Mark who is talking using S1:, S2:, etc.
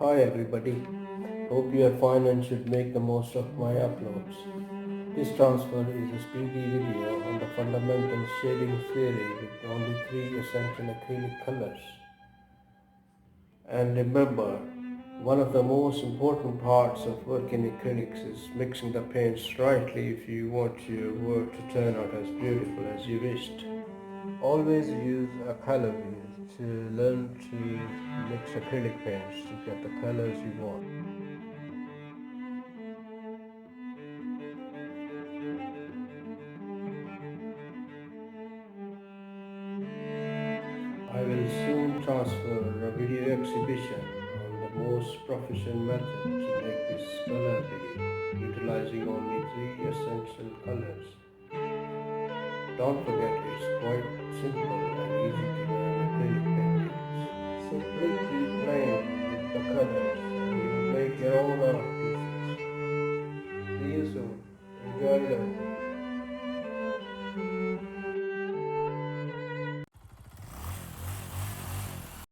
S1: Hi everybody, hope you are fine and should make the most of my uploads. This transfer is a speedy video on the fundamental shading theory with only 3 essential acrylic colors. And remember, one of the most important parts of working acrylics is mixing the paints rightly if you want your work to turn out as beautiful as you wished. Always use a color wheel to learn to mix acrylic paints to get the colors you want. I will soon transfer a video exhibition on the most proficient method to make this color video, utilizing only 3 essential colors. Don't forget it's quite simple and easy to learn acrylic paintings. Simply keep playing with the colors and you will make your own art pieces. See you soon. Enjoy them.